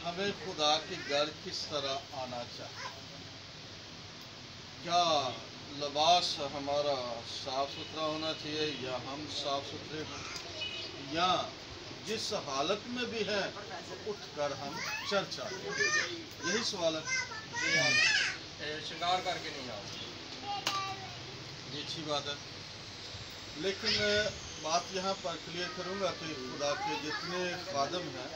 हमें खुदा के घर किस तरह आना चाहिए। क्या लिबास हमारा साफ सुथरा होना चाहिए या हम साफ सुथरे हों, या जिस हालत में भी है उठ कर हम चर्च आते हैं, यही सवाल है। श्रृंगार करके नहीं आओ, ये अच्छी बात है, लेकिन बात यहाँ पर क्लियर करूँगा कि खुदा के जितने खादम हैं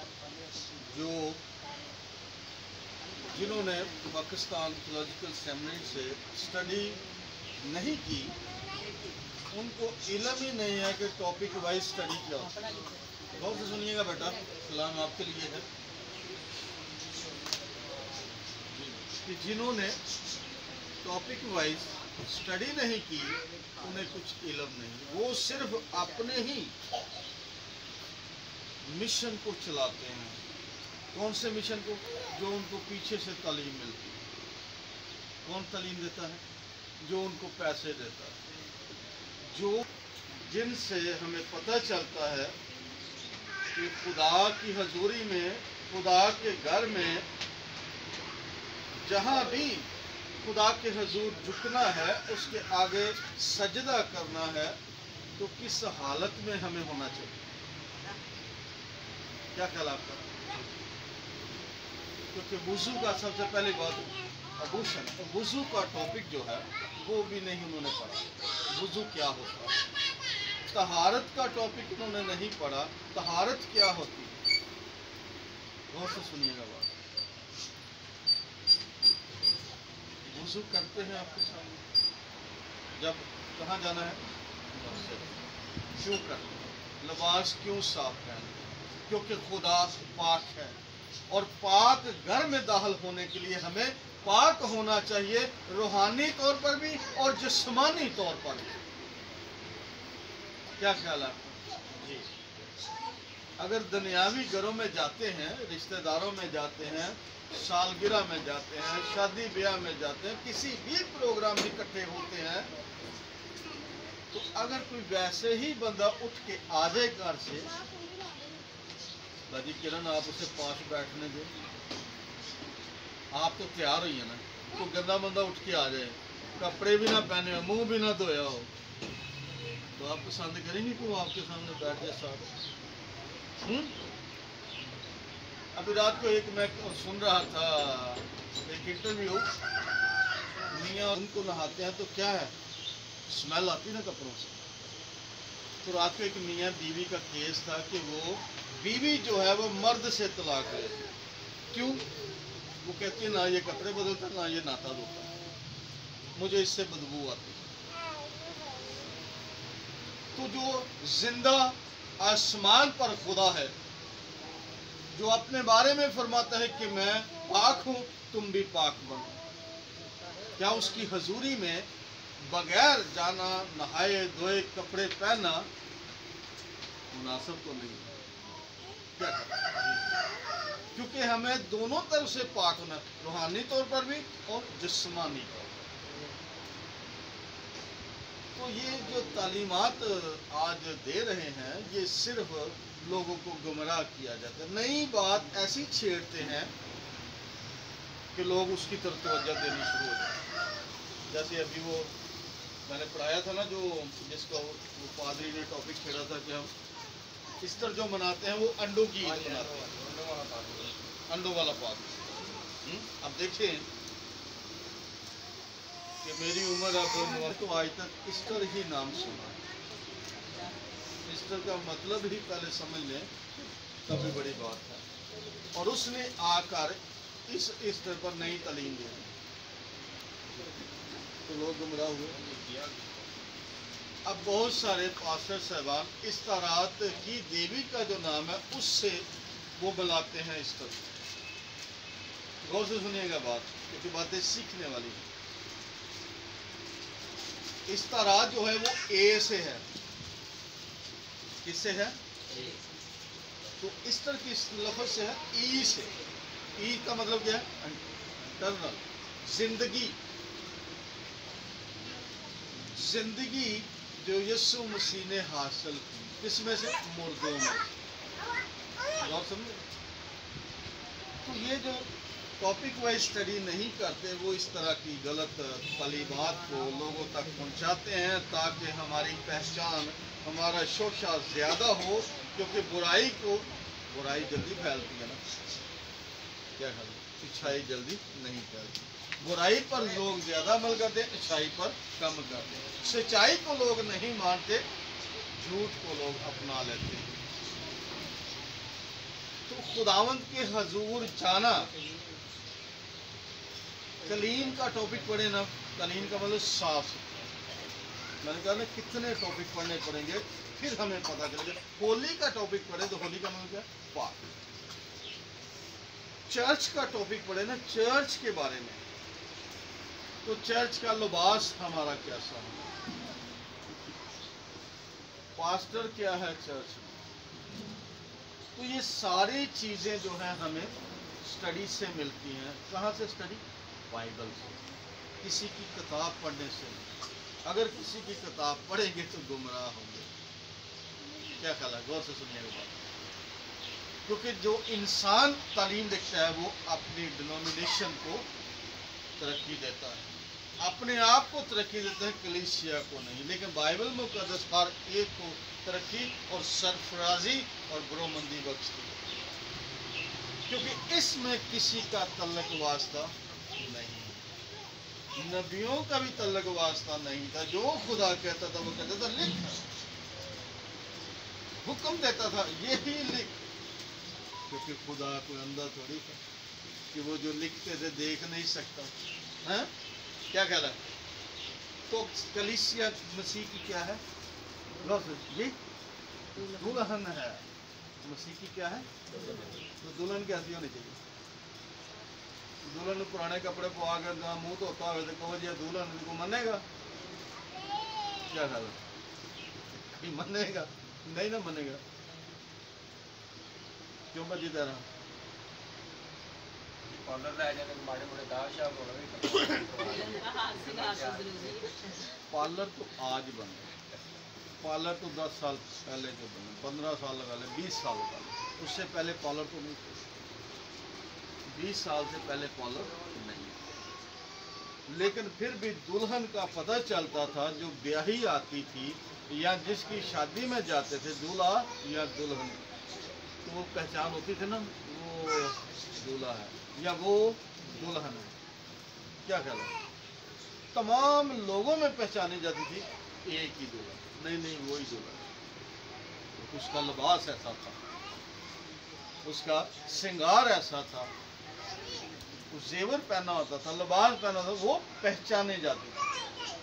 जिन्होंने पाकिस्तान थियोलॉजिकल सेमिनरी से स्टडी नहीं की, उनको इल्म ही नहीं है कि टॉपिक वाइज स्टडी क्या होता है। बहुत से सुनिएगा बेटा, सलाम आपके लिए है, कि जिन्होंने टॉपिक वाइज स्टडी नहीं की उन्हें कुछ इल्म नहीं, वो सिर्फ अपने ही मिशन को चलाते हैं। कौन से मिशन को? जो उनको पीछे से तालीम मिलती है। कौन तालीम देता है? जो उनको पैसे देता है, जिनसे हमें पता चलता है कि खुदा की हजूरी में, खुदा के घर में, जहाँ भी खुदा के हजूर झुकना है, उसके आगे सजदा करना है, तो किस हालत में हमें होना चाहिए? क्या ख्याल आपका? क्योंकि वुज़ू का सबसे पहली बात अबूशन, वुज़ू का टॉपिक जो है वो भी नहीं उन्होंने पढ़ा। वुज़ू क्या होता है? तहारत का टॉपिक उन्होंने नहीं पढ़ा। तहारत क्या होती है? बहुत से सुनिएगा बात। वुज़ू करते हैं आपके सामने, जब कहाँ जाना है, क्यों करते हैं? लिबास क्यों साफ पहनते हैं? क्योंकि खुदा पाक है, और पाक घर में दाखिल होने के लिए हमें पाक होना चाहिए, रूहानी तौर पर भी और जिस्मानी तौर पर भी। क्या ख्याल है जी? अगर दुनियावी घरों में जाते हैं, रिश्तेदारों में जाते हैं, सालगिरह में जाते हैं, शादी ब्याह में जाते हैं, किसी भी प्रोग्राम में इकट्ठे होते हैं, तो अगर कोई वैसे ही बंदा उठ के आ जाए घर से, बाजी किरण आप उसे पास बैठने दो, आप तो तैयार हुई है ना, तो गंदा बंदा उठ के आ जाए, कपड़े भी ना पहने हो, मुंह भी ना धोया हो, तो आप पसंद करेंगे कि वो आपके सामने बैठ जाए साथ? अभी रात को एक मैं सुन रहा था, एक इंटरव्यू, मियाँ उनको नहाते हैं तो क्या है, स्मेल आती ना कपड़ों से। तो रात को एक मियाँ बीवी का केस था कि वो बीवी जो है वो मर्द से तलाक ले, क्यों? वो कहती है ना ये कपड़े बदलता, ना ये नाता धोता, मुझे इससे बदबू आती। तो जो जिंदा आसमान पर खुदा है, जो अपने बारे में फरमाता है कि मैं पाक हूं, तुम भी पाक बनो, क्या उसकी हजूरी में बगैर जाना, नहाए धोए कपड़े पहनना मुनासिब तो नहीं? क्या करें? क्योंकि हमें दोनों तरफ से पाक होना, रूहानी तौर पर भी और जिस्मानी तौर पर। तो ये जो तालीमात आज दे रहे हैं, ये सिर्फ लोगों को गुमराह किया जाता है। नई बात ऐसी छेड़ते हैं कि लोग उसकी तरफ तवज्जो देनी शुरू हो जाते हैं। जैसे अभी वो मैंने पढ़ाया था ना, जो जिसका वो पादरी ने टॉपिक छेड़ा था कि हम ईस्टर जो मनाते हैं वो अंडों की ईद मनाते हैं, अंडों वाला पादरी। अब देखिए कि मेरी उम्र अब तो आज तक ईस्टर ही नाम सुना, ईस्टर का मतलब ही पहले समझ लें तब भी बड़ी बात है। और उसने आकर इस ईस्टर पर नई तालीम दी, तो लोग गुमराह हुए। अब बहुत सारे पास्टर साहबान इस्तारात की देवी का जो नाम है उससे वो बुलाते हैं ईस्टर। गौर से सुनिएगा बात, क्योंकि बातें सीखने वाली है। इस्तारात जो है वो ए से है, किससे है? तो ईस्टर किस लफ्ज से है? ई से। ई का मतलब क्या है? इंटरनल, जिंदगी। जिंदगी जो यीशु मसीह ने हासिल की, किसमें से? मुर्दों में। समझे? تو یہ جو ٹاپک وائز اسٹڈی نہیں کرتے وہ اس طرح کی غلط تعلیمات کو لوگوں تک پہنچاتے ہیں تاکہ ہماری پہچان، ہمارا شوشہ زیادہ ہو، کیونکہ برائی جلدی پھیلتی ہے نا، کیا خیال ہے؟ اچھائی جلدی نہیں پھیلتی، برائی پر لوگ زیادہ عمل کرتے ہیں، اچھائی پر کم کرتے ہیں، سچائی کو لوگ نہیں مانتے، جھوٹ کو لوگ اپنا لیتے ہیں۔ تو خداوند کے حضور جانا، کلیم کا ٹاپک پڑھے نا، کلیم کا مطلب صاف ستھرا، میں نے کہا نا کتنے ٹاپک پڑھنے پڑیں گے پھر ہمیں پتہ چلے گا۔ ہولی کا ٹاپک پڑھے تو ہولی کا مطلب کیا؟ پاک۔ چرچ کا ٹاپک پڑھے نا، چرچ کے بارے میں، تو چرچ کا لباس ہمارا کیسا ہے، پاسٹر کیا ہے چرچ میں، تو یہ ساری چیزیں جو ہیں ہمیں اسٹڈی سے ملتی ہیں۔ کہاں سے اسٹڈی؟ بائبل سے، کسی کی کتاب پڑھنے سے۔ اگر کسی کی کتاب پڑھیں گے تو گمراہ ہوں گے، کیا خیال ہے؟ غور سے سنیے گا بات، کیونکہ جو انسان تعلیم دیکھتا ہے وہ اپنی ڈینومینیشن کو ترقی دیتا ہے، اپنے آپ کو ترقی دیتا ہے، کلیسیا کو نہیں، لیکن بائبل مقدس ہر ایک کو ترقی اور سرفرازی اور برومندی بخشتی ہے، کیونکہ اس میں کسی کا تعلق واسطہ نہیں، نبیوں کا بھی تعلق واسطہ نہیں تھا، جو خدا کہتا تھا وہ کہتا تھا لکھ، حکم دیتا تھا یہی لکھ، کیونکہ خدا کوئی اندھا تھوڑی تھا کہ وہ جو لکھتے تھے دیکھ نہیں سکتا، ہاں کیا کہہ رہا ہے؟ تو کلیسیا مسیح کی کیا ہے؟ یہ دلہن ہے، مسیح کی کیا ہے؟ تو دلہن کیسی ہونی چاہیے؟ دلہن پرانے کپڑے پوا کر منہ دھوتا ہوئے تو کہو جی دلہن کو منے گا؟ کیا خیال ہے؟ منے گا نہیں نہ منے گا، کیوں بجی تیرا پارلر لے جانے کے ماڑے موڑے داغ شاغ ہونا بھی پارلر تو آج بن گیا، پارلر تو 10 سال پہلے جو بنے، 15 سال لگا لے، 20 سال لگا لے، اس سے پہلے پارلر تو نہیں تھے، 20 سال سے پہلے پارلر نہیں، لیکن پھر بھی دلہن کا پتہ چلتا تھا، جو بیاہی آتی تھی یا جس کی شادی میں جاتے تھے دولہا یا دلہن، تو وہ پہچان ہوتی تھی نا، وہ دولہا ہے یا وہ دلہن ہے، کیا خیال ہے؟ تمام لوگوں میں پہچانی جاتی تھی ایک ہی دلہن، نہیں وہی دلہن، اس کا لباس ایسا تھا، اس کا سنگار ایسا تھا، زیور پہنا ہوتا تھا، لباس پہنا ہوتا تھا، وہ پہچانے جاتی تھی۔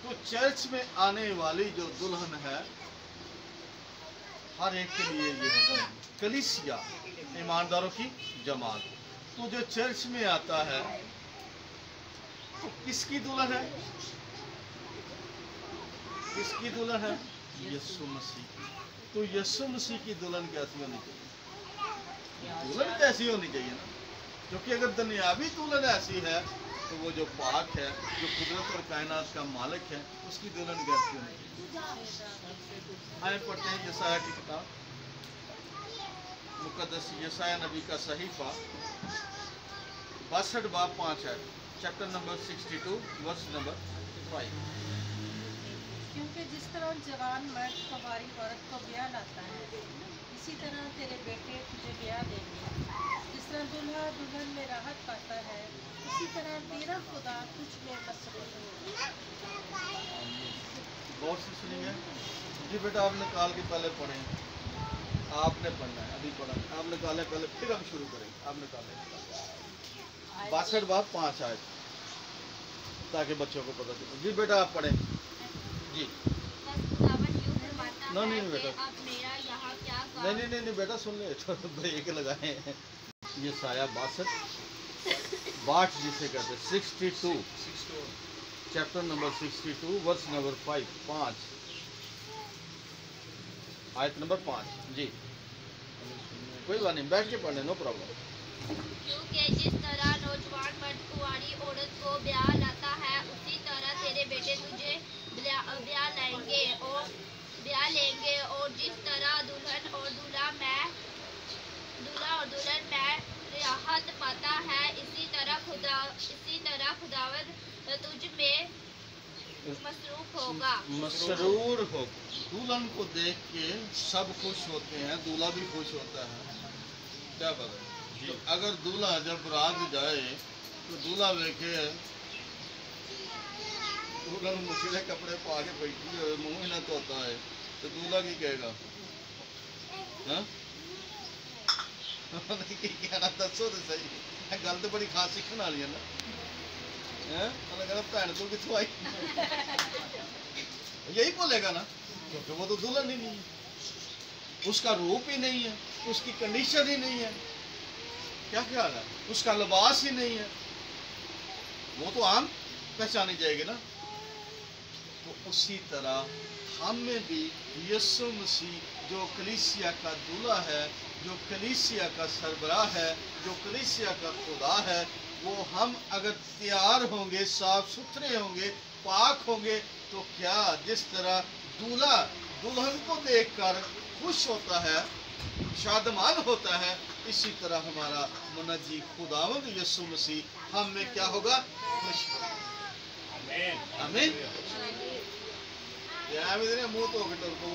تو چرچ میں آنے والی جو دلہن ہے ہر ایک کے لیے یہ ہے کلیسیا، ایمانداروں کی جماعت، تو جو چرچ میں آتا ہے تو کس کی دلہن ہے؟ کس کی دلہن ہے؟ یسوع مسیح کی۔ تو یسوع مسیح کی دلہن کیسی ہونی چاہیے؟ دلہن کیسی ہونی چاہیے نا، کیونکہ اگر دنیاوی دلہن ایسی ہے تو وہ جو پاک ہے، جو قدرت اور کائنات کا مالک ہے، اس کی دلہن کیسی ہونی چاہیے؟ آئیں پڑھتے ہیں یسایہ کی کتاب، مقدس یسایہ نبی کا صحیفہ 62 باب 5 ہے، چیپٹر نمبر 62 ورس نمبر 5۔ کیونکہ جس طرح جوان مرد کنواری عورت کو بیاہ لاتا ہے، اسی طرح تیرے بیٹے تجھے بیاہ دیں گے، جس طرح دلہا دلہن میں راحت پاتا ہے، اسی طرح تیرا خدا تجھ میں مسرور ہوگا۔ غور سے سنیں گے جی بیٹا، آپ نکال کے پہلے پڑھیں، آپ نے پڑھنا ہے، ابھی پڑھا آپ نکالیں پہلے، پھر ہم شروع کریں گے، آپ نکالیں 62 باب 5 آئے تاکہ بچوں کو پتہ چلے۔ جی بیٹا آپ پڑھیں جی۔ نہیں بیٹا، نہیں بیٹا سن لے، بریک لگائیں۔ یہ سایہ 62 جسے کہتے ہیں 62 چیپٹر نمبر 62 ورس نمبر 5 آیت نمبر 5 جی۔ کوئی بات نہیں، بیٹھ کے پڑھنے، نو پرابلم۔ کیونکہ جس طرح نوجوان مرد کنواری عورت کو بیاہ لاتا ہے، اسی طرح تیرے بیٹے تجھے بیاہ لیں گے، اور جس طرح دلہن اور دلہا میں راحت پاتا है, इसी तरह खुदावंद तुझ में मसरूफ होगा। मसरूर हो। दुल्हन को देख के सब खुश होते हैं, दूल्हा भी खुश होता है। क्या पता तो अगर दूल्हा जब रात जाए तो दूल्हा देखे दुल्हन मुशीरे कपड़े पा के बैठी है, मुंह ही ना धोता है, तो दूल्हा की कहेगा? हाँ? की कहना दसो तो सही, गल तो बड़ी खास सीखने वाली है ना। कहना भैन तू कितों आई? यही बोलेगा ना, क्योंकि वो तो दुल्हन ही नहीं है, उसका रूप ही नहीं है, उसकी कंडीशन ही नहीं है, क्या ख्याल है, उसका लिबास ही नहीं है, वो तो आम पहचानी जाएगी ना। तो उसी तरह हमें भी यीशु मसीह जो कलीसिया का दूल्हा है, जो कलीसिया का सरबराह है, जो कलीसिया का खुदा है, वो हम अगर तैयार होंगे, साफ सुथरे होंगे, पाक होंगे, तो क्या जिस तरह दूल्हा दुल्हन को देखकर खुश होता है, शादमान होता है, इसी तरह हमारा मुनज्जी खुदावंद यीशु मसीह हम में क्या होगा? खुश होगा। आमीन। मुंह धो के टुर पो,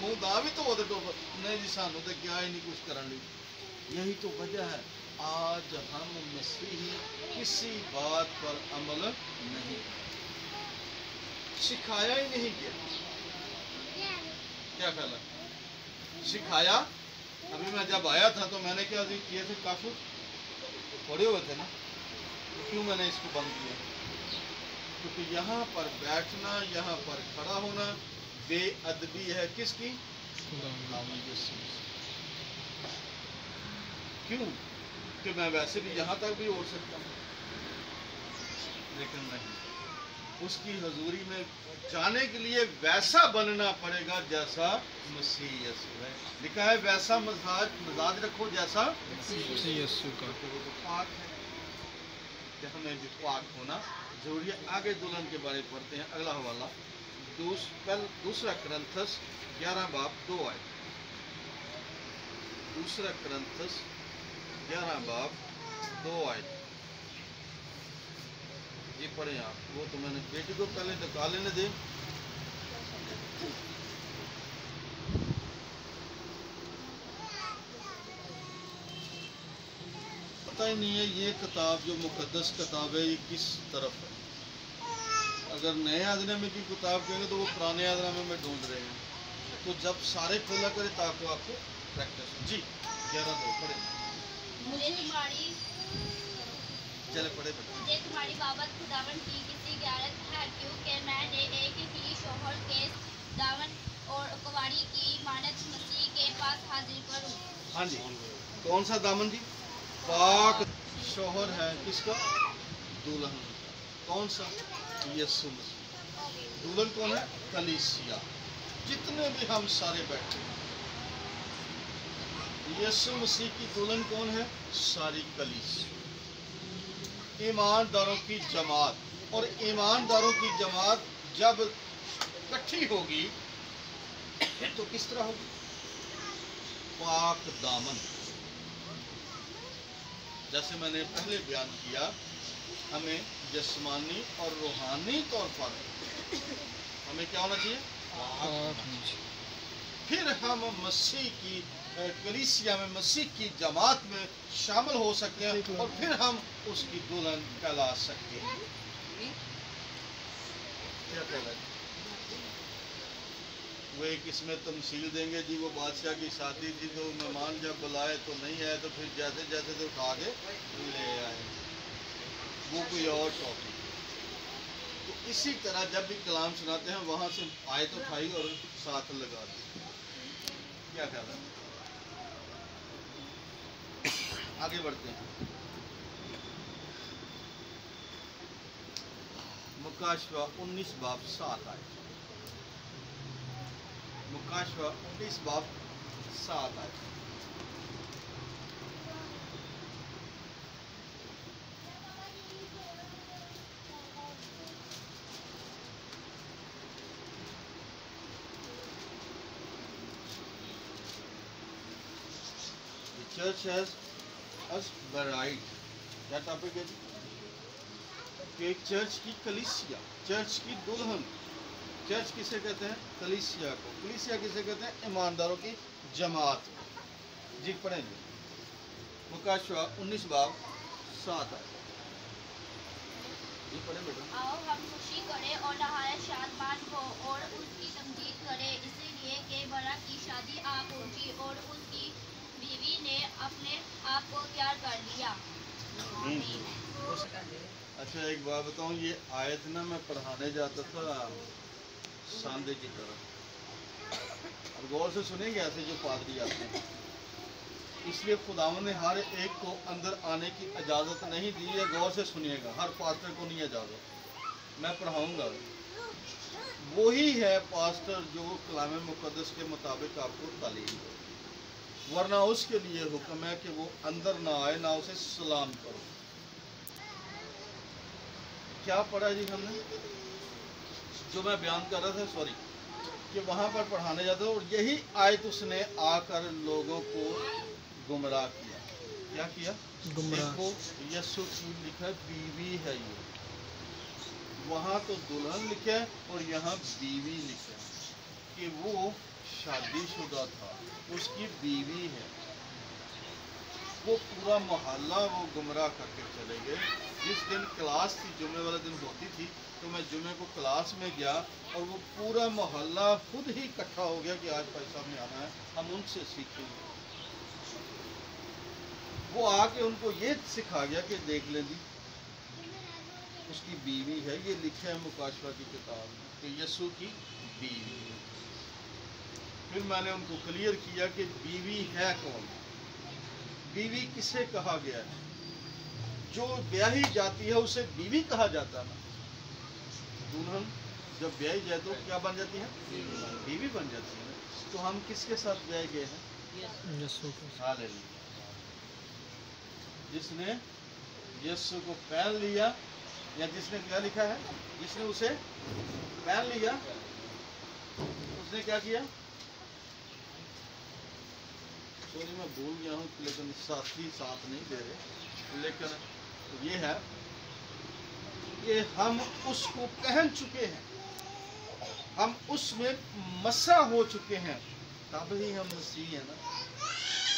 मुंह दा भी धो के टुर, नहीं जी सानू तो क्या ही नहीं कुछ करने। यही तो वजह है आज हम मसीही किसी बात पर अमल नहीं, सिखाया ही नहीं गया। क्या ख्याल है? सिखाया। अभी मैं जब आया था तो मैंने क्या किए थे, काफी पड़े हुए थे ना, तो क्यों मैंने इसको बंद किया? क्योंकि यहाँ पर बैठना, यहाँ पर खड़ा होना बेअदबी है किसकी? क्यों? कि मैं वैसे भी यहाँ तक भी उड़ सकता हूँ, लेकिन नहीं, उसकी हजूरी में जाने के लिए वैसा बनना पड़ेगा जैसा मसीह यीशु है। लिखा है वैसा मजाज रखो जैसा मसीह यीशु का। तो वो तो पाक है, कि हमें भी पाक होना जरूरी है। आगे दुल्हन के बारे में पढ़ते हैं, अगला हवाला दूसरा कुरिन्थियस 11 बाब 2 आयत। दूसरा कुरिन्थियस 11 बाब 2 आयत। ये पढ़े आप, वो तो मैंने बेटी को पहले निकाल लेने दे। पता ही नहीं है ये किताब जो मुकद्दस किताब है ये किस तरफ है। अगर नए आदनामे की किताब कहेंगे तो वो पुराने आदनामे में ढूंढ रहे हैं, तो जब सारे खुला करे ताकि आपको प्रैक्टिस जी 11:2 पढ़े। मुझे तुम्हारी चले पढ़े मुझे तुम्हारी बाबत खुदावन की किसी ग्यारत है, क्योंकि मैंने एक ही शोहर के दामन और कुंवारी की मानत मसीह के पास हाजिर करूं। हाँ जी, कौन सा दामन जी? पाक शोहर है किसका? दुल्हन। कौन सा? यीशु मसीह। दुल्हन कौन है? कलीसिया। जितने भी हम सारे बैठे हैं, यीशु मसीह की दुल्हन कौन है? सारी कलीसिया, ईमानदारों की जमात। और ईमानदारों की जमात जब इकट्ठी होगी तो किस तरह होगी? पाक दामन। जैसे मैंने पहले बयान किया, हमें जिस्मानी और रूहानी तौर पर हमें क्या होना चाहिए? फिर हम मसीह की कलीसिया में, मसीह की जमात में शामिल हो सकते हैं और फिर हम उसकी दुल्हन कहला सकते हैं। क्या कहला? वो एक इसमें तमसील देंगे जी, वो बादशाह की शादी थी तो मेहमान जब बुलाए तो नहीं आए, तो फिर जैसे जैसे तो उठा के ले आए, वो कोई और टॉपिक। तो इसी तरह जब भी कलाम सुनाते हैं वहां से आयत उठाई और साथ लगा दी। क्या कहता है? आगे बढ़ते हैं। मुकाशवा 19 बाब 7 आयत। मुकाशवा 19 बाब 7 आयत। The church has us bride. क्या टॉपिक है जी? कि चर्च की कलीसिया, चर्च की दुल्हन। चर्च किसे कहते हैं? कलीसिया को। कलीसिया किसे कहते हैं? ईमानदारों की जमात। जी पढ़ें जी, मुकाशवा 19 बाब 7 आए। जी पढ़े बेटा। आओ हम खुशी करें और नहायत शादमान हो और उसकी तमजीद करें, इसीलिए कि बरा की शादी आ पहुंची और उसकी बीवी ने अपने आप को तैयार कर लिया। अच्छा एक बात बताऊं, ये आयत ना मैं पढ़ाने जाता था सांदे की तरफ, और गौर से सुनेंगे ऐसे जो पादरी आते हैं, इसलिए खुदावंद ने हर एक को अंदर आने की इजाज़त नहीं दी है। गौर से सुनिएगा, हर पास्टर को नहीं इजाज़त। मैं पढ़ाऊंगा, वही है पास्टर जो कलाम मुक़द्दस के मुताबिक आपको तालीम दे, वरना उसके लिए हुक्म है कि वो अंदर ना आए, ना उसे सलाम करो। क्या पढ़ा जी हमने? जो मैं बयान कर रहा था, सॉरी, कि वहाँ पर पढ़ाने जाता और यही आयत उसने आकर लोगों को गुमराह किया। क्या किया? देखो यीशु की लिखा है बीवी है ये, वहाँ तो दुल्हन लिखा है और यहाँ बीवी लिखा है कि वो शादीशुदा था, उसकी बीवी है। वो पूरा मोहल्ला वो गुमराह करके चले गए। जिस दिन क्लास थी, जुम्मे वाले दिन होती थी, तो मैं जुम्मे को क्लास में गया और वो पूरा मोहल्ला खुद ही इकट्ठा हो गया कि आज भाई साहब ने आना है, हम उनसे सीखेंगे। वो आके उनको ये सिखा गया कि देख लें जी, उसकी बीवी है, ये लिखा है मुकाशवा की किताब में कि यीशु की बीवी है। फिर मैंने उनको क्लियर किया कि बीवी है कौन, बीवी किसे कहा गया है? जो ब्याही जाती है उसे बीवी कहा जाता है। दुल्हन जब ब्याही जाए तो क्या बन जाती है? बीवी बन जाती है। तो हम किसके साथ ब्याह गए हैं? यीशु के साथ। हालेलुया। जिसने यीशु को पहन लिया, या जिसने क्या लिखा है, जिसने उसे पहन लिया, उसने क्या किया? सॉरी मैं भूल गया हूँ, लेकिन साथी साथ नहीं दे रहे, लेकिन ये है कि हम उसको पहन चुके हैं, हम उसमें मसा हो चुके हैं, तब ही हम मसीह हैं ना।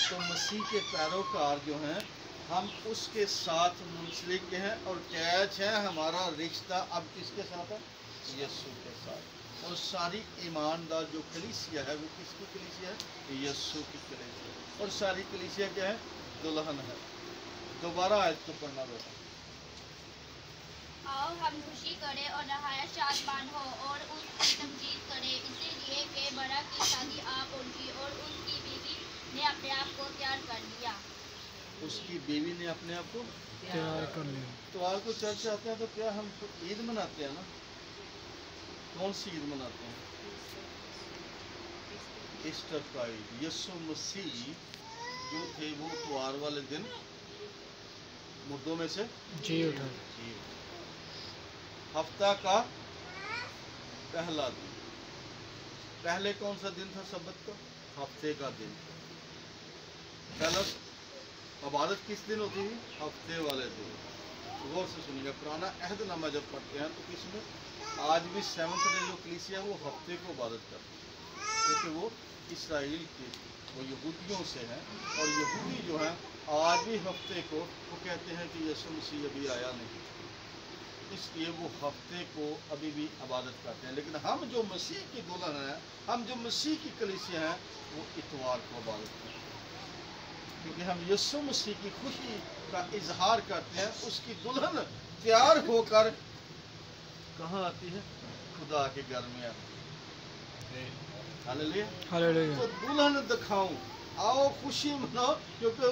तो मसीह के पैरोकार जो हैं, हम उसके साथ मुंसलिक हैं और कैच है हमारा रिश्ता अब किसके साथ है? यीशु के साथ। और सारी ईमानदार जो कलीसिया है वो किसकी कलीसिया है? यीशु की कलीसिया। और सारी कलीसिया क्या है? दुल्हन है। दोबारा आयत को पढ़ना बेटा। आओ हम खुशी करें और नहायत शादमान हो और उसकी तमजीद करें, इसीलिए कि बरा की शादी आ पहुंची और उसकी बीवी ने अपने आप को तैयार कर लिया। उसकी बीवी ने अपने आप को तैयार कर लिया। तो आज को चर्च आते हैं तो क्या हम तो ईद मनाते हैं ना? कौन सी ईद मनाते हैं? ईस्टर का ईद। यीशु मसीह जो थे वो इतवार वाले दिन मुर्दों में से जी उठा। हफ्ता का पहला दिन। पहले कौन सा दिन था सबत का? हफ्ते का दिन। पहला इबादत किस दिन होती थी? हफ्ते वाले दिन। गौर से सुनिएगा, पुराना अहदनामा जब पढ़ते हैं तो इसमें आज भी सेवंथ डे जो कलीसिया वो हफ्ते को इबादत करती है, क्योंकि वो इसराइल के, वो यहूदियों से हैं, और यहूदी जो हैं आज भी हफ्ते को वो कहते हैं कि यीशु मसीह अभी आया नहीं, इसलिए वो हफ्ते को अभी भी इबादत करते हैं। लेकिन हम जो मसीह की दुल्हन हैं, हम जो मसीह की कलीसिया हैं, वो इतवार को इबादत करते हैं, क्योंकि हम यीशु मसीह की खुशी का इजहार करते हैं। उसकी दुल्हन तैयार होकर कहाँ आती है? खुदा के घर में आती है। हालेलुया। हालेलुया। तो दुल्हन दिखाऊं, आओ खुशी मनाओ, क्योंकि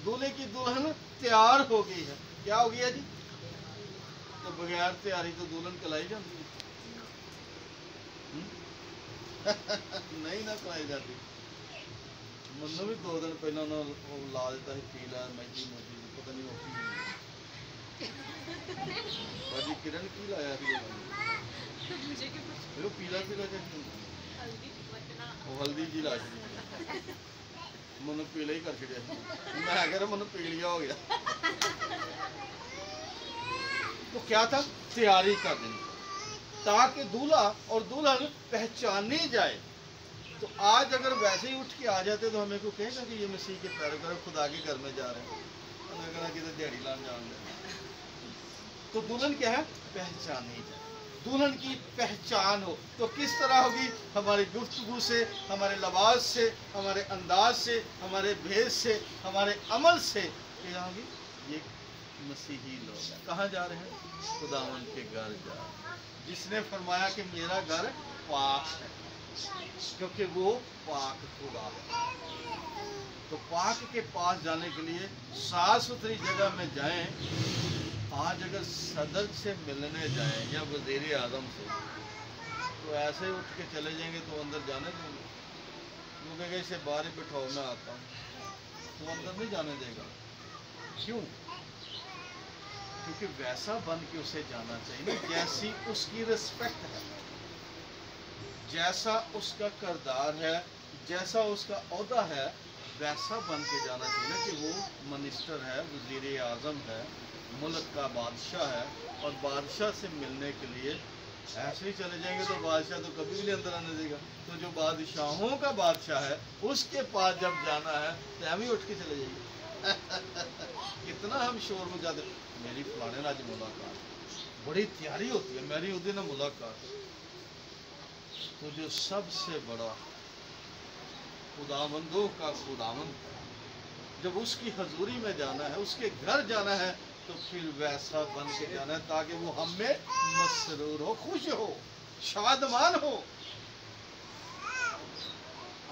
दूल्हे की दुल्हन तैयार हो गई है। क्या हो गया जी? तो बगैर तैयारी तो दुल्हन कलाई जाती नहीं ना कलाई जाती। मनु भी 2 दिन पहले उन्होंने ला देता है पीला मैगी मोजी, पता नहीं वो किरण की लाया वो पीला वो हल्दी जी ला मनु पीला ही कर छड़िया, मैं कह रहा मनु पीलिया हो गया। वो क्या था? तैयारी का दिन, ताकि दूल्हा और दुल्हन पहचानी जाए। तो आज अगर वैसे ही उठ के आ जाते तो हमें को कहेगा कि ये मसीह के पैरोकार खुदा के घर में जा रहे हैं, किधर दिहाड़ी लान जान दे। तो दुल्हन क्या है? पहचानी जाए, दुल्हन की पहचान हो। तो किस तरह होगी? हमारी गुफ्तगू से, हमारे लिबास से, हमारे अंदाज से, हमारे भेष से, हमारे अमल से क्या होगी? ये मसीही लोग हैं। कहाँ जा रहे हैं? खुदावन के घर जा रहे हैं, जिसने फरमाया कि मेरा घर पाक है, क्योंकि वो पाक खुदा है। तो पाक के पास जाने के लिए साफ सुथरी जगह में जाएं। आज अगर सदर से मिलने जाएं या वज़ीर आज़म से, तो ऐसे ही उठ के चले जाएंगे तो अंदर जाने देंगे? वो कहेगा इसे बाहर ही बिठाओ, मैं आता हूँ, तो अंदर नहीं जाने देगा। क्यों? क्योंकि वैसा बन के उसे जाना चाहिए जैसी उसकी रिस्पेक्ट है, जैसा उसका किरदार है, जैसा उसका ओहदा है, वैसा बन के जाना चाहिए कि वो मिनिस्टर है, वज़ीर आज़म है, मुल्क का बादशाह है, और बादशाह से मिलने के लिए ऐसे ही चले जाएंगे तो बादशाह तो कभी भी नहीं अंदर आने देगा। तो जो बादशाहों का बादशाह है उसके पास जब जाना है तो हम ही उठ के चले जाइए। कितना हम शोर मचाते, मेरी फलाने ना आज मुलाकात, बड़ी तैयारी होती है मेरी उस दिन मुलाकात। तो जो सबसे बड़ा खुदावंदों का खुदावंद है, जब उसकी हजूरी में जाना है, उसके घर जाना है, तो फिर वैसा बन के जाना है ताकि वो हम में मसरूर हो, खुश हो, शादमान हो।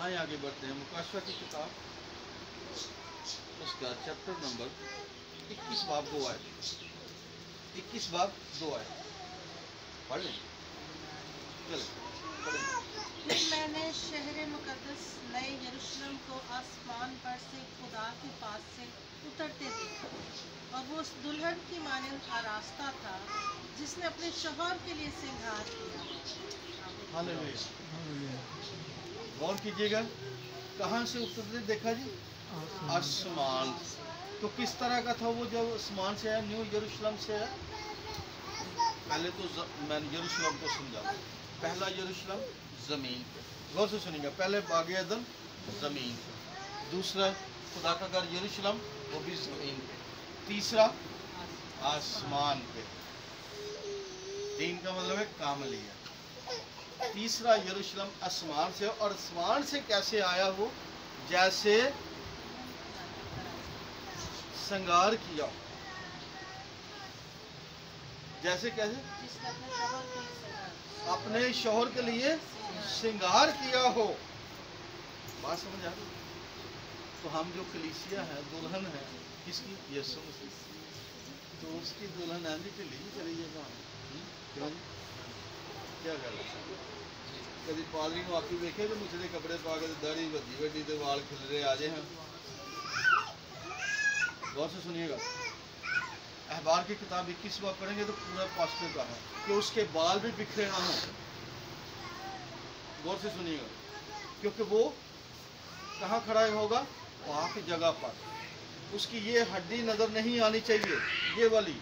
आए आगे बढ़ते हैं। मुकाशवा की किताब, उसका चैप्टर नंबर 21 बाब 2 आयत, 21 बाब 2 आयत पढ़ लें। फिर मैंने शहर मुकद्दस नए यरूशलेम को आसमान पर से खुदा के पास से उतरते देखा, और वो उस दुल्हन की मानंद आरास्ता था जिसने अपने शौहर के लिए श्रृंगार किया। हालेलुया। गौर कीजिएगा, कहाँ से उतरते देखा जी? आसमान। तो किस तरह का था वो जब आसमान से आया, न्यू यरूशलेम से आया? पहले तो मैंने यरूशलेम को समझा। पहला यरूशलेम जमीन पे, गौर से सुनिएगा, पहले बाग एदन जमीन पे, दूसरा खुदा का घर यरूशलेम वो भी जमीन पे, तीसरा आसमान पे। तीन का मतलब है कामलिया। तीसरा यरूशलेम आसमान से, और आसमान से कैसे आया वो? जैसे श्रृंगार किया। जैसे कैसे? अपने शौहर के लिए श्रृंगार किया हो। बात समझ आ गई? तो हम जो कलीसिया है, दुल्हन है किसकी? यीशु मसीह। तो उसकी दुल्हन आंधी ढिली चली जाएगा। क्यों? क्या गल है? कभी पादरी को आके देखे तो मुझे कपड़े पा के दाढ़ी वड्डी वड्डी तो वाल खिलरे आ जाए हैं। गौर से सुनिएगा, अहबार की किताब 21 बार पढ़ेंगे तो पूरा पास्टर का है कि उसके बाल भी बिखरे ना हो। गौर से सुनिएगा, क्योंकि वो कहाँ खड़ा होगा? पाक जगह पर। उसकी ये हड्डी नजर नहीं आनी चाहिए, ये वाली।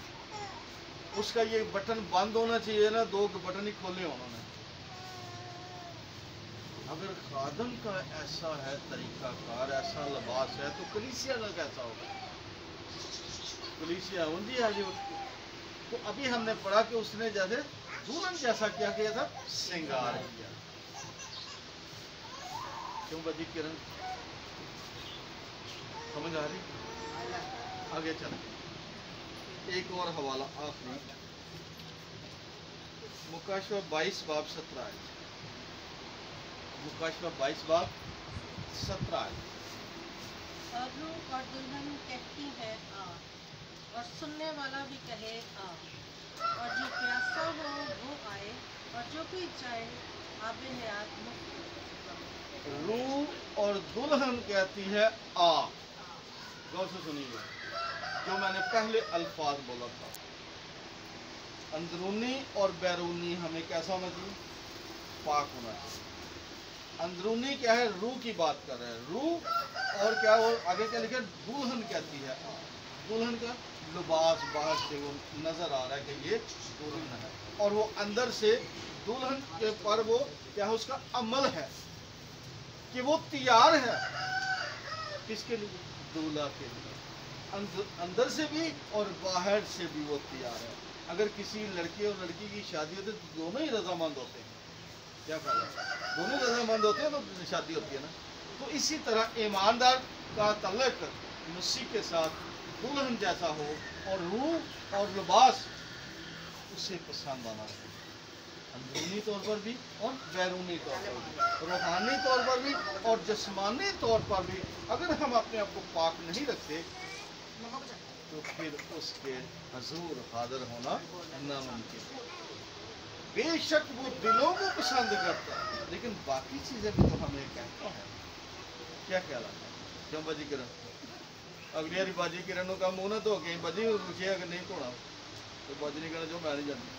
उसका ये बटन बंद होना चाहिए ना, 2 बटन ही खोले उन्होंने। अगर खादम का ऐसा है तरीकाकार, ऐसा लिबास है, तो कलीसिया का कैसा होगा? कलीसिया ऊंधी आज उठ के। तो अभी हमने पढ़ा कि उसने जैसे दुल्हन जैसा क्या किया था? श्रृंगार किया। क्यों बदी किरण? समझ आ रही? आगे चलते एक और हवाला आखिरी, मुकाशवा 22 बाब 17 है। मुकाशवा 22 बाब 17 है। और रूह और दुल्हन कहती है आ, और सुनने वाला भी कहे आ, और जो प्यासा हो वो आए, और जो कोई चाहे आबे हयात मुफ्त। रूह और दुल्हन कहती है आ। गौर से सुनिए, जो मैंने पहले अल्फाज बोला था, अंदरूनी और बैरूनी हमें कैसा होना चाहिए? पाक होना चाहिए। अंदरूनी क्या है? रूह की बात कर रहे हैं, रूह। और क्या वो आगे क्या लिखे? दुल्हन कहती है आ। दुल्हन का लिबास बाहर से वो नजर आ रहा है कि ये दुल्हन है, और वो अंदर से दुल्हन के पर वो क्या है, उसका अमल है कि वो तैयार है। किसके लिए? दूल्हा के लिए। अंदर से भी और बाहर से भी वो तैयार है। अगर किसी लड़के और लड़की की शादी होती है तो दोनों ही रजामंद होते हैं। क्या ख्याल है? दोनों रजामंद होते हैं तो शादी होती है ना। तो इसी तरह ईमानदार का तल्लुक मसीह के साथ दुल्हन जैसा हो, और रूह और लिबास उसे पसंद आना चाहिए, अंदरूनी तौर पर भी और बैरूनी तौर पर भी, रूहानी तौर पर भी और जिस्मानी तौर पर भी। अगर हम अपने आप को पाक नहीं रखते तो फिर उसके हजूर हाजिर होना नामुमकिन है। बेशक वो दिलों को पसंद करता है, लेकिन बाकी चीजें भी तो हमें कहता है। क्या ख्याल आता है? क्यों बाजी किरण? अगली बारी बाजी किरणों का मुंह ना धो के बाजी रुके, अगर नहीं धोना तो बाजी नहीं करना, जो मैं नहीं जानती।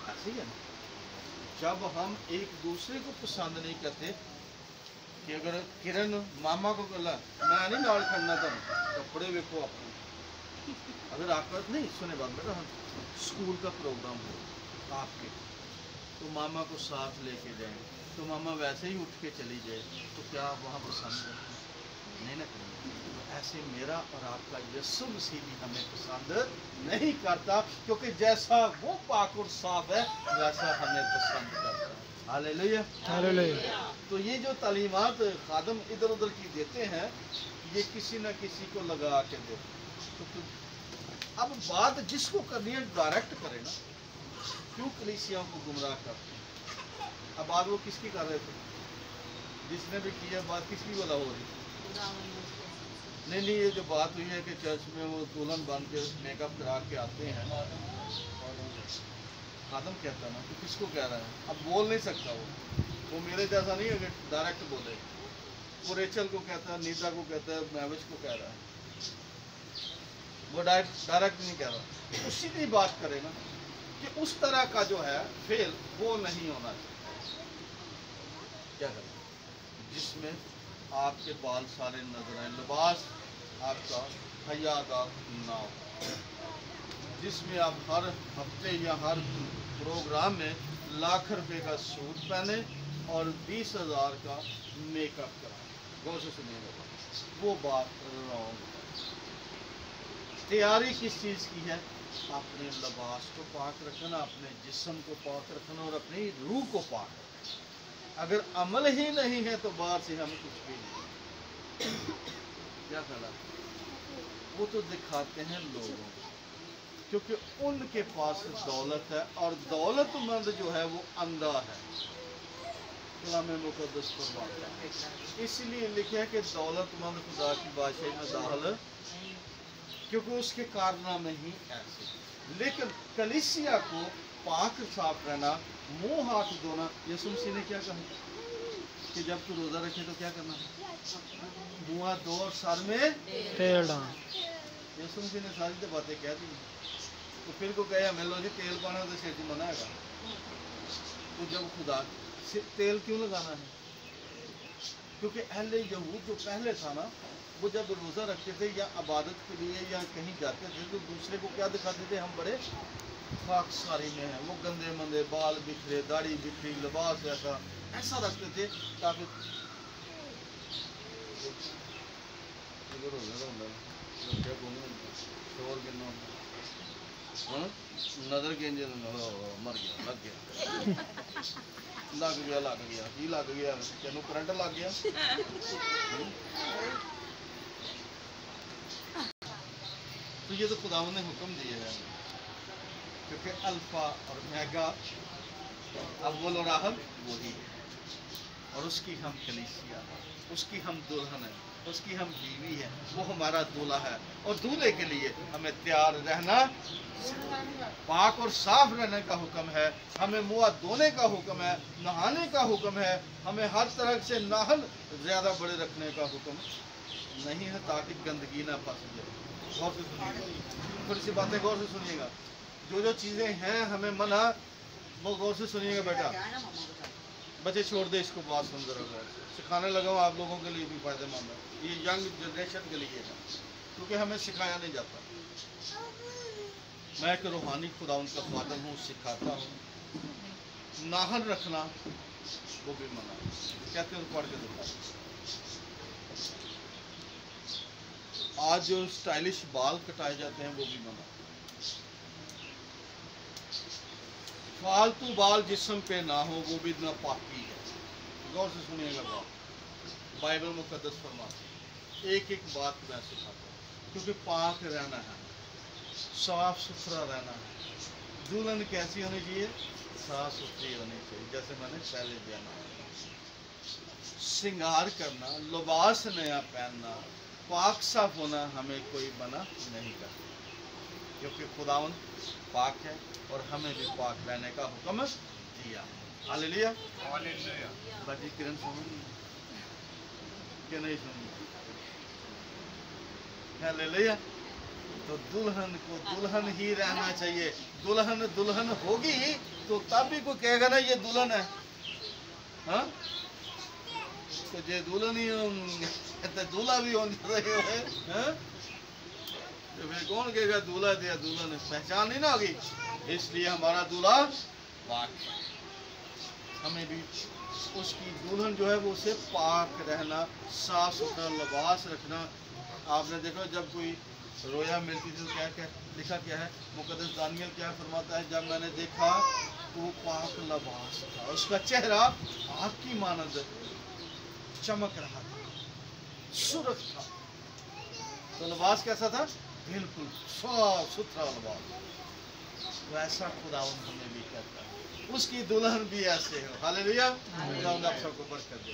ऐसे ही है ना, जब हम एक दूसरे को पसंद नहीं करते कि अगर किरण मामा को कहला मैं नहीं नाल खड़ना, तुम कपड़े वेखो अपने, अगर आपका नहीं सुने बात बेटा, स्कूल का प्रोग्राम हो आपके तो मामा को साथ लेके जाएं, तो मामा वैसे ही उठ के चली जाए तो क्या आप वहाँ पसंद करते? नहीं ना करेंगे। तो ऐसे मेरा और आपका यीशु मसीह भी हमें पसंद नहीं करता, क्योंकि जैसा वो पाक और साफ है वैसा हमें पसंद करता है। Hallelujah, hallelujah. तो ये जो तालीमात खादम इधर उधर की देते हैं, ये किसी न किसी को लगा के देते। तो अब बात जिसको करनी है डायरेक्ट करे ना, क्यों कलीसियाओं को गुमराह करते हैं? अब बात वो किसकी कर रहे थे? जिसने भी किया बात किसकी बोला हो रही? नहीं, ये जो बात हुई है कि चर्च में वो दुल्हन बन के मेकअप करा के आते हैं, खादम कहता ना, तो किसको कह रहा है? अब बोल नहीं सकता वो मेरे जैसा नहीं है कि डायरेक्ट बोले। वो रेचल को कहता है, नीता को कहता है, महविश को कह रहा है, वो डायरेक्ट नहीं कह रहा। उसी की बात करे ना कि उस तरह का जो है फेल वो नहीं होना चाहिए। क्या करें? जिसमें आपके बाल सारे नजर आए, लिबास आपका हयादार ना हो, जिसमें आप हर हफ्ते या हर प्रोग्राम में लाख रुपए का सूट पहने और 20,000 का मेकअप कराएं। गौर से सुनिएगा, वो बात रॉन्ग है। तैयारी किस चीज़ की है? अपने लिबास को पाक रखना, अपने जिस्म को पाक रखना और अपनी रूह को पाक रखना। अगर अमल ही नहीं है तो बाहर से हमें कुछ भी नहीं। क्या कहना? वो तो दिखाते हैं लोगों को, क्योंकि उनके पास दौलत है, और दौलतमंद जो है वो अंधा है। कलाम मुक़द्दस फरमाता है, इसलिए लिखे है कि दौलतमंद खुदा की बादशाही में दाखिल, क्योंकि उसके कारनामे ही ऐसे। लेकिन कलीसिया को पाक साफ रहना, मुंह हाथ धोना, यीशु मसीह ने क्या कहा कि जब तू रोजा रखे तो क्या करना? मुंह हाथ धो और सर में तेल डाल। यीशु मसीह ने सारी तो बातें कह दी। तो फिर को कहे हमें लो जी तेल पाना तो सिर मना है। तो जब खुदा से तेल क्यों लगाना है? क्योंकि अहले यहूद जो पहले था ना, वो जब रोज़ा रखते थे या इबादत के लिए या कहीं जाते थे तो दूसरे को क्या दिखाते थे? हम बड़े खाकसारी में हैं। वो गंदे मंदे, बाल बिखरे, दाढ़ी बिखरी, लिबास ऐसा रखते थे ताकि नजर के मर गया, लग गया तेन करंट लग गया। तो ये तो खुदावंद ने हुक्म दिए है, क्योंकि अल्फा और मेगा, अव्वल और आखिर वही है, और उसकी हम कलीसिया है, उसकी हम दुल्हन है, उसकी हम बीवी है, वो हमारा दूल्हा है। और दूल्हे के लिए हमें तैयार रहना, पाक और साफ रहने का हुक्म है, हमें मुँह धोने का हुक्म है, नहाने का हुक्म है, हमें हर तरह से नाहल ज़्यादा बड़े रखने का हुक्म नहीं है, ताकि गंदगी ना फंस जाए। गौर से सुनिएगा, थोड़ी सी बातें गौर से सुनिएगा। जो चीज़ें हैं हमें मना, वो गौर से सुनिएगा बेटा। बच्चे छोड़ दे इसको, बात सुन जरा, सिखाने लगा हूँ, आप लोगों के लिए भी फायदेमंद है, ये यंग जनरेशन के लिए है। क्योंकि हमें सिखाया नहीं जाता। मैं एक रूहानी खुदा उनका खादम हूँ, सिखाता हूँ। नाहन रखना वो भी मना है। कहते हैं पढ़ के दिखा। आज जो स्टाइलिश बाल कटाए जाते हैं वो भी मना। फालतू बाल जिस्म पे ना हो वो भी नापाकी है। गौर से सुनिएगा बात, बाइबल मुकद्दस फरमाती है। एक एक बात मैं सिखाता हूँ, क्योंकि पाक रहना है, साफ सुथरा रहना है। दुल्हन कैसी होनी चाहिए? साफ सुथरी होनी चाहिए, जैसे मैंने पहले बयान किया। श्रृंगार करना, लिबास नया पहनना, पाक साफ होना हमें कोई मना नहीं करता, क्योंकि खुदावन पाक है और हमें भी पाक रहने का हुक्म दिया। हालेलुया। बाजी किरण सुनी कि नहीं सुनी? हालेलुया। तो दुल्हन को दुल्हन ही रहना चाहिए। दुल्हन दुल्हन होगी तो तब भी कोई कहेगा ना ये दुल्हन है, हाँ? तो जे दुल्हन ही तो दूल्हा भी होने रहे हैं, तो फिर कौन कहेगा दूल्हा दिया दुल्हन? पहचान नहीं ना होगी। इसलिए हमारा दूल्हा पाक है, हमें भी उसकी दुल्हन जो है वो उसे पाक रहना, साफ सुथरा लिबास रखना। आपने देखो जब कोई रोया मिलती थी तो क्या क्या लिखा क्या है? मुकद्दस दानियल क्या फरमाता है? जब मैंने देखा तो वो पाक लिबास था, उसका चेहरा आग की मानद चमक रहा था, सूरज था। तो लिबास कैसा था? बिल्कुल साफ सुथरा लिबास। वैसा खुदावन हमें भी करता है, उसकी दुल्हन भी ऐसे हो। हालेलुया। खुदावन आप सबको बरकत दे।